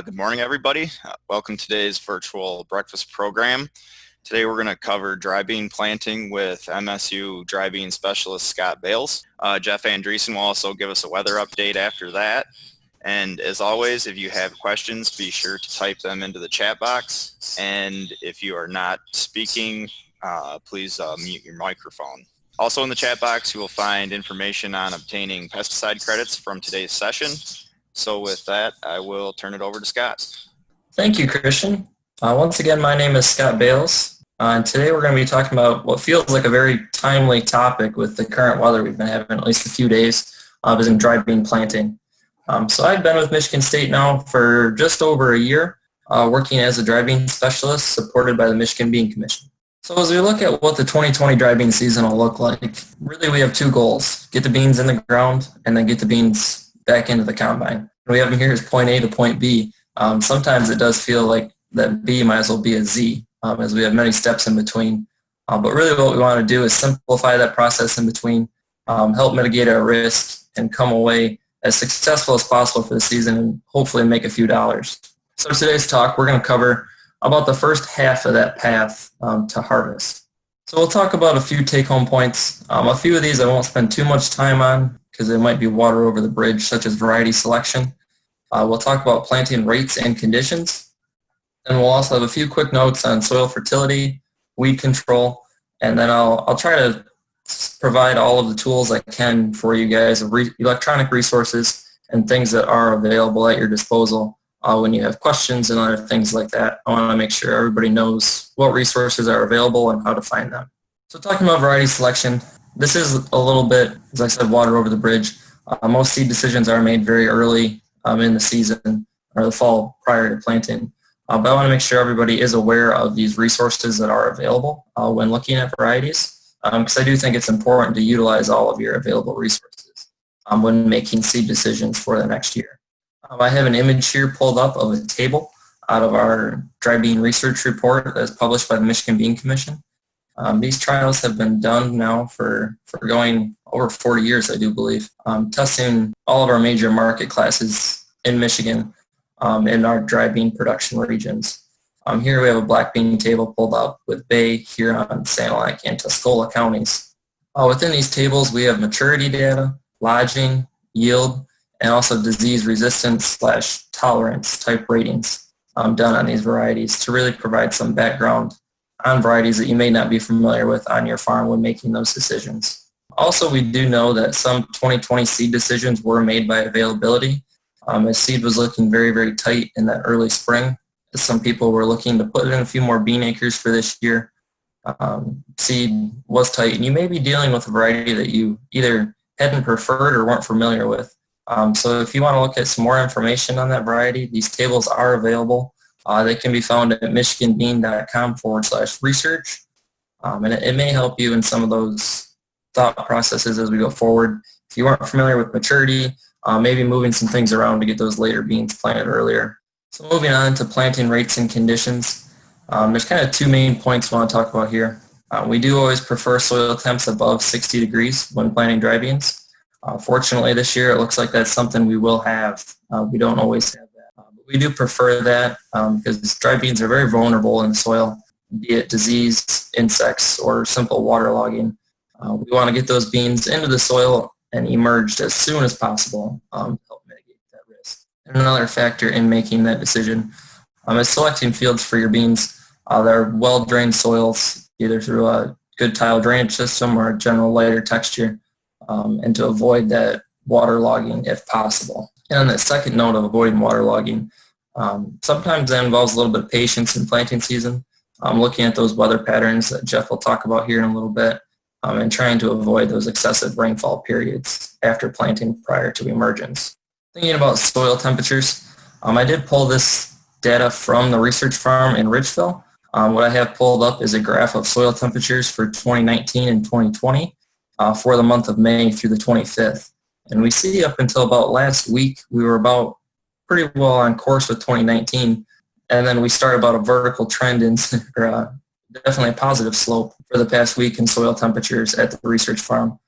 Good morning, everybody. Welcome to today's virtual breakfast program. Today we're going to cover dry bean planting with MSU dry bean specialist Scott Bales. Jeff Andreessen will also give us a weather update after that. And as always, if you have questions, be sure to type them into the chat box. And if you are not speaking, please mute your microphone. Also in the chat box, you will find information on obtaining pesticide credits from today's session. So with that, I will turn it over to Scott. Thank you, Christian. Once again, my name is Scott Bales, and today we're going to be talking about what feels like a very timely topic with the current weather we've been having at least a few days, is in dry bean planting. So I've been with Michigan State now for just over a year, working as a dry bean specialist supported by the Michigan Bean Commission. So as we look at what the 2020 dry bean season will look like, really we have two goals: get the beans in the ground and then get the beans back into the combine. We have them here as point A to point B. Sometimes it does feel like that B might as well be a Z, as we have many steps in between. But really what we want to do is simplify that process in between, help mitigate our risk, and come away as successful as possible for the season and hopefully make a few dollars. So today's talk, we're going to cover about the first half of that path to harvest. So we'll talk about a few take-home points. A few of these I won't spend too much time on because it might be water over the bridge, such as variety selection. We'll talk about planting rates and conditions. And we'll also have a few quick notes on soil fertility, weed control, and then I'll try to provide all of the tools I can for you guys, electronic resources and things that are available at your disposal when you have questions and other things like that. I want to make sure everybody knows what resources are available and how to find them. So talking about variety selection, this is a little bit, as I said, water over the bridge. Most seed decisions are made very early in the season or the fall prior to planting. But I want to make sure everybody is aware of these resources that are available when looking at varieties, because I do think it's important to utilize all of your available resources when making seed decisions for the next year. I have an image here pulled up of a table out of our dry bean research report that's published by the Michigan Bean Commission. These trials have been done now for going over 40 years, I do believe, testing all of our major market classes in Michigan in our dry bean production regions. Here we have a black bean table pulled up with Bay, Huron, Sanilac, and Tuscola counties. Within these tables, we have maturity data, lodging, yield, and also disease resistance / tolerance type ratings done on these varieties to really provide some background on varieties that you may not be familiar with on your farm when making those decisions. Also, we do know that some 2020 seed decisions were made by availability. As seed was looking very, very tight in that early spring. Some people were looking to put in a few more bean acres for this year. Seed was tight, and you may be dealing with a variety that you either hadn't preferred or weren't familiar with. So if you want to look at some more information on that variety, these tables are available. They can be found at michiganbean.com/research. And it may help you in some of those thought processes as we go forward. If you weren't familiar with maturity, maybe moving some things around to get those later beans planted earlier. So moving on to planting rates and conditions, there's kind of two main points we want to talk about here. We do always prefer soil temps above 60 degrees when planting dry beans. Fortunately this year it looks like that's something we will have. We don't always have that. But we do prefer that because dry beans are very vulnerable in the soil, be it disease, insects, or simple waterlogging. We want to get those beans into the soil and emerged as soon as possible to help mitigate that risk. And another factor in making that decision is selecting fields for your beans that are well-drained soils, either through a good tile drainage system or a general lighter texture, and to avoid that waterlogging if possible. And on that second note of avoiding waterlogging, sometimes that involves a little bit of patience in planting season, looking at those weather patterns that Jeff will talk about here in a little bit, and trying to avoid those excessive rainfall periods after planting prior to emergence. Thinking about soil temperatures, I did pull this data from the research farm in Ridgeville. What I have pulled up is a graph of soil temperatures for 2019 and 2020 for the month of May through the 25th. And we see up until about last week, we were about pretty well on course with 2019. And then we started about a vertical trend in, definitely a positive slope for the past week in soil temperatures at the research farm.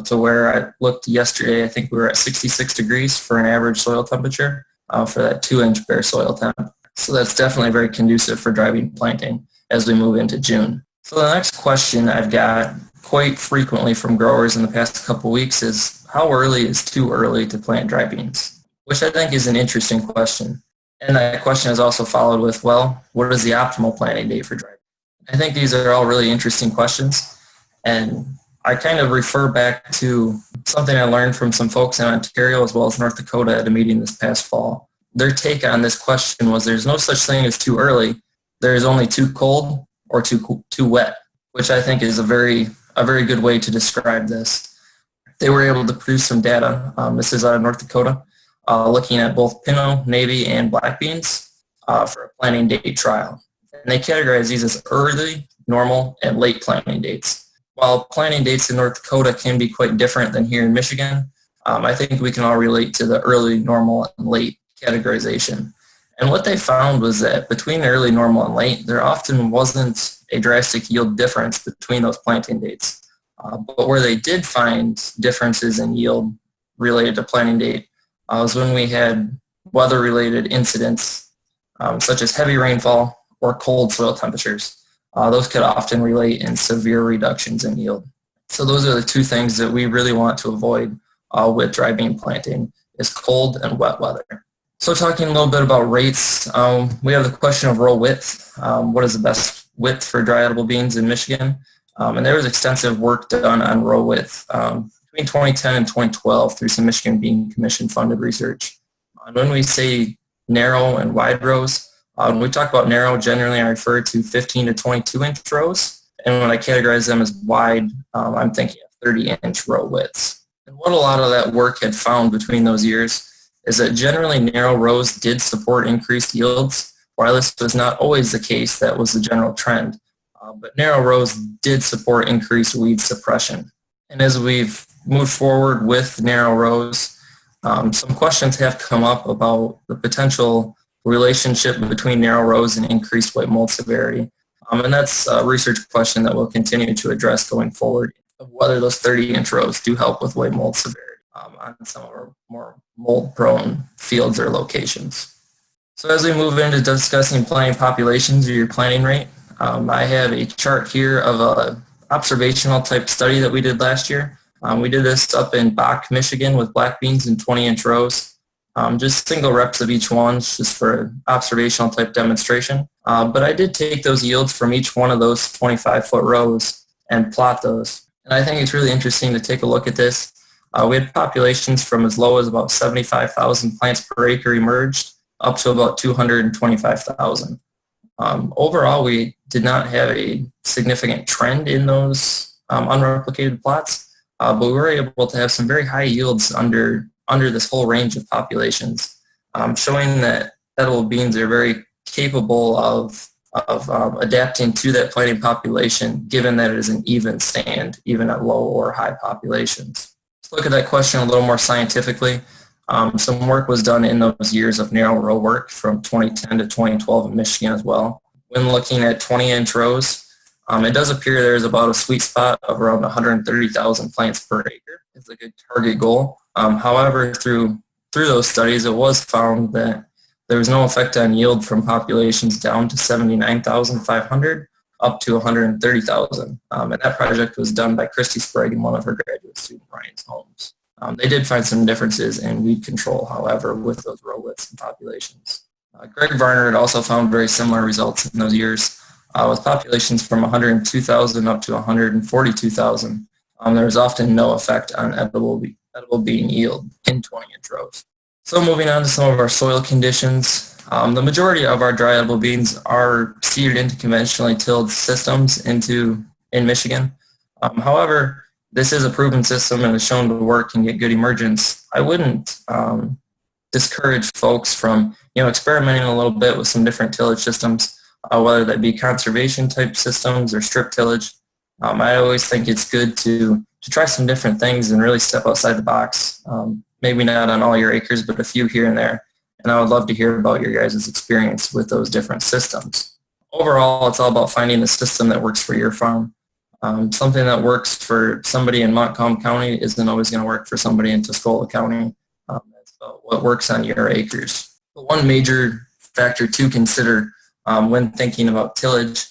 To where I looked yesterday, I think we were at 66 degrees for an average soil temperature. for that 2-inch bare soil temp. So that's definitely very conducive for dry bean planting as we move into June. So the next question I've got quite frequently from growers in the past couple weeks is, how early is too early to plant dry beans? Which I think is an interesting question. And that question is also followed with, well, what is the optimal planting date for dry beans? I think these are all really interesting questions. And I kind of refer back to something I learned from some folks in Ontario as well as North Dakota at a meeting this past fall. Their take on this question was, there's no such thing as too early. There is only too cold or too wet, which I think is a very good way to describe this. They were able to produce some data. This is out of North Dakota, looking at both pinto, navy, and black beans for a planting date trial. And they categorize these as early, normal, and late planting dates. While planting dates in North Dakota can be quite different than here in Michigan, I think we can all relate to the early, normal, and late categorization. And what they found was that between early, normal, and late, there often wasn't a drastic yield difference between those planting dates. But where they did find differences in yield related to planting date was when we had weather-related incidents, such as heavy rainfall or cold soil temperatures. Those could often relate in severe reductions in yield. So those are the two things that we really want to avoid with dry bean planting, is cold and wet weather. So talking a little bit about rates, we have the question of row width. What is the best width for dry edible beans in Michigan? And there was extensive work done on row width between 2010 and 2012 through some Michigan Bean Commission funded research. And when we say narrow and wide rows, when we talk about narrow, generally I refer to 15 to 22-inch rows. And when I categorize them as wide, I'm thinking of 30-inch row widths. And what a lot of that work had found between those years is that generally narrow rows did support increased yields. While this was not always the case, that was the general trend. But narrow rows did support increased weed suppression. And as we've moved forward with narrow rows, some questions have come up about the potential relationship between narrow rows and increased white mold severity. And that's a research question that we'll continue to address going forward, of whether those 30-inch rows do help with white mold severity on some of our more mold-prone fields or locations. So as we move into discussing planting populations or your planting rate, I have a chart here of a observational type study that we did last year. We did this up in Bach, Michigan with black beans in 20-inch rows. Just single reps of each one, just for observational type demonstration. But I did take those yields from each one of those 25-foot rows and plot those. And I think it's really interesting to take a look at this. We had populations from as low as about 75,000 plants per acre emerged up to about 225,000. Overall, we did not have a significant trend in those unreplicated plots, but we were able to have some very high yields under this whole range of populations, showing that edible beans are very capable of adapting to that planting population, given that it is an even stand, even at low or high populations. Let's look at that question a little more scientifically. Some work was done in those years of narrow row work from 2010 to 2012 in Michigan as well. When looking at 20-inch rows, it does appear there is about a sweet spot of around 130,000 plants per acre. It's a good target goal. However, through those studies, it was found that there was no effect on yield from populations down to 79,500 up to 130,000. And that project was done by Christy Sprague and one of her graduate student, Ryan's Holmes. They did find some differences in weed control, however, with those row widths and populations. Greg Varner had also found very similar results in those years with populations from 102,000 up to 142,000. There was often no effect on edible bean yield in 20-inch rows. So moving on to some of our soil conditions, the majority of our dry edible beans are seeded into conventionally tilled systems in Michigan. However, this is a proven system and is shown to work and get good emergence. I wouldn't discourage folks from experimenting a little bit with some different tillage systems, whether that be conservation type systems or strip tillage. I always think it's good to try some different things and really step outside the box. Maybe not on all your acres, but a few here and there. And I would love to hear about your guys' experience with those different systems. Overall, it's all about finding the system that works for your farm. Something that works for somebody in Montcalm County isn't always going to work for somebody in Tuscola County. That's about what works on your acres. But one major factor to consider when thinking about tillage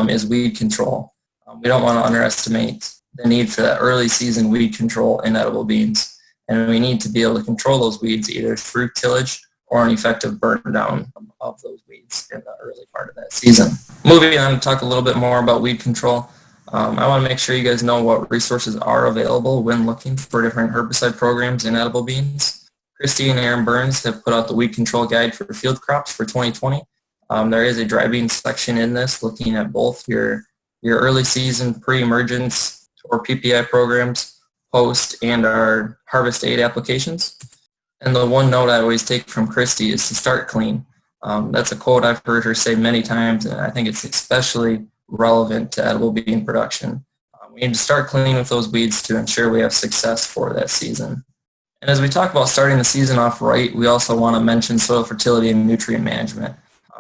is weed control. We don't want to underestimate the need for that early season weed control in edible beans. And we need to be able to control those weeds either through tillage or an effective burn down of those weeds in the early part of that season. Moving on to talk a little bit more about weed control. I want to make sure you guys know what resources are available when looking for different herbicide programs in edible beans. Christy and Aaron Burns have put out the weed control guide for field crops for 2020. There is a dry bean section in this looking at both your early season pre-emergence or PPI programs, post, and our harvest aid applications. And the one note I always take from Christy is to start clean. That's a quote I've heard her say many times, and I think it's especially relevant to edible bean production. We need to start clean with those weeds to ensure we have success for that season. And as we talk about starting the season off right, we also want to mention soil fertility and nutrient management.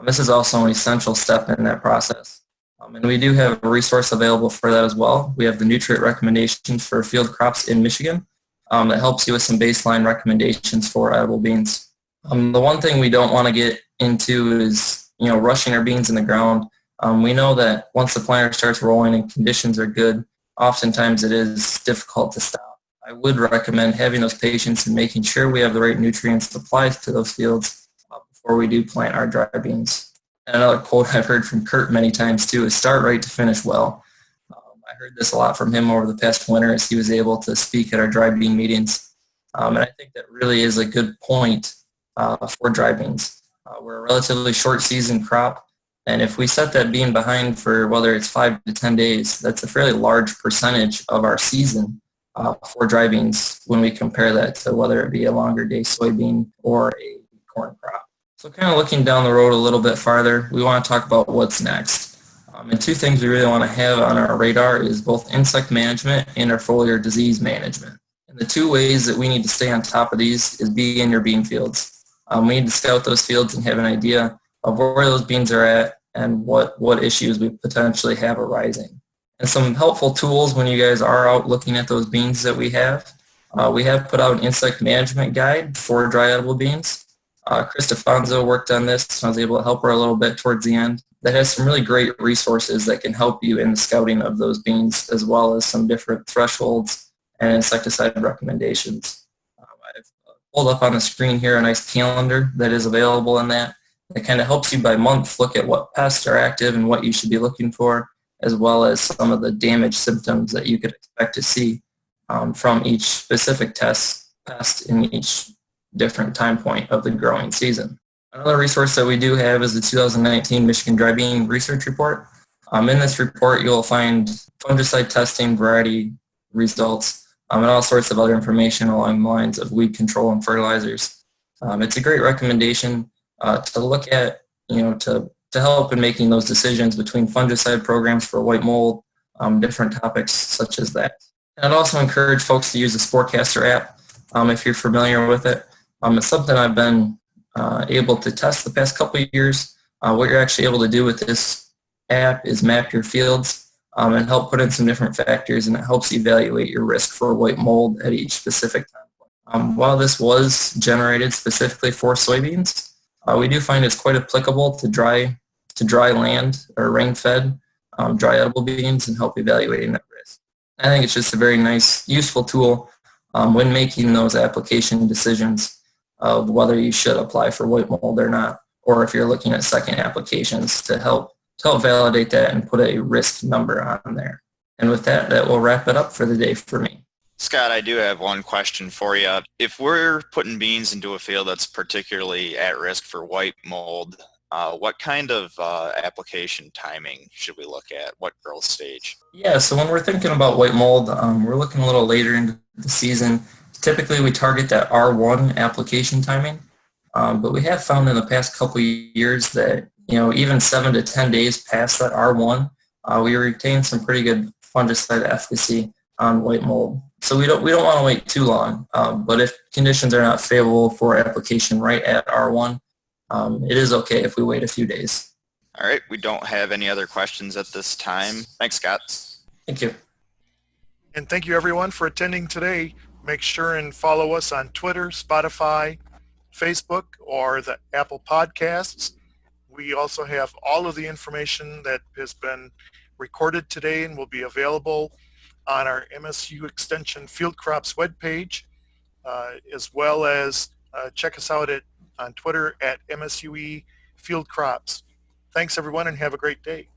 This is also an essential step in that process. And we do have a resource available for that as well. We have the nutrient recommendations for field crops in Michigan that helps you with some baseline recommendations for edible beans. The one thing we don't want to get into is, rushing our beans in the ground. We know that once the planter starts rolling and conditions are good, oftentimes it is difficult to stop. I would recommend having those patience and making sure we have the right nutrients applied to those fields before we do plant our dry beans. And another quote I've heard from Kurt many times too is start right to finish well. I heard this a lot from him over the past winter as he was able to speak at our dry bean meetings. And I think that really is a good point for dry beans. We're a relatively short season crop. And if we set that bean behind for whether it's 5 to 10 days, that's a fairly large percentage of our season for dry beans when we compare that to whether it be a longer day soybean or a corn crop. So kind of looking down the road a little bit farther, we want to talk about what's next. And two things we really want to have on our radar is both insect management and our foliar disease management. And the two ways that we need to stay on top of these is be in your bean fields. We need to scout those fields and have an idea of where those beans are at and what issues we potentially have arising. And some helpful tools when you guys are out looking at those beans that we have put out an insect management guide for dry edible beans. Chris DeFonso worked on this, and I was able to help her a little bit towards the end. That has some really great resources that can help you in the scouting of those beans, as well as some different thresholds and insecticide recommendations. I've pulled up on the screen here a nice calendar that is available in that. It kind of helps you by month look at what pests are active and what you should be looking for, as well as some of the damage symptoms that you could expect to see from each specific pest in each different time point of the growing season. Another resource that we do have is the 2019 Michigan Dry Bean Research Report. In this report, you'll find fungicide testing, variety results, and all sorts of other information along the lines of weed control and fertilizers. It's a great recommendation to look at, to help in making those decisions between fungicide programs for white mold, different topics such as that. And I'd also encourage folks to use the Sporecaster app if you're familiar with it. It's something I've been able to test the past couple of years. What you're actually able to do with this app is map your fields and help put in some different factors, and it helps evaluate your risk for white mold at each specific time. While this was generated specifically for soybeans, we do find it's quite applicable to dry land or rain-fed dry edible beans and help evaluating that risk. I think it's just a very nice, useful tool when making those application decisions of whether you should apply for white mold or not, or if you're looking at second applications to help validate that and put a risk number on there. And with that, that will wrap it up for the day for me. Scott, I do have one question for you. If we're putting beans into a field that's particularly at risk for white mold, what kind of application timing should we look at? What growth stage? Yeah, so when we're thinking about white mold, we're looking a little later into the season. Typically, we target that R1 application timing, but we have found in the past couple of years that even 7 to 10 days past that R1, we retain some pretty good fungicide efficacy on white mold. So we don't want to wait too long, but if conditions are not favorable for application right at R1, it is okay if we wait a few days. All right, we don't have any other questions at this time. Thanks, Scott. Thank you. And thank you everyone for attending today. Make sure and follow us on Twitter, Spotify, Facebook or the Apple Podcasts. We also have all of the information that has been recorded today and will be available on our MSU Extension Field Crops webpage, as well as check us out on Twitter at MSUE Field Crops. Thanks everyone and have a great day.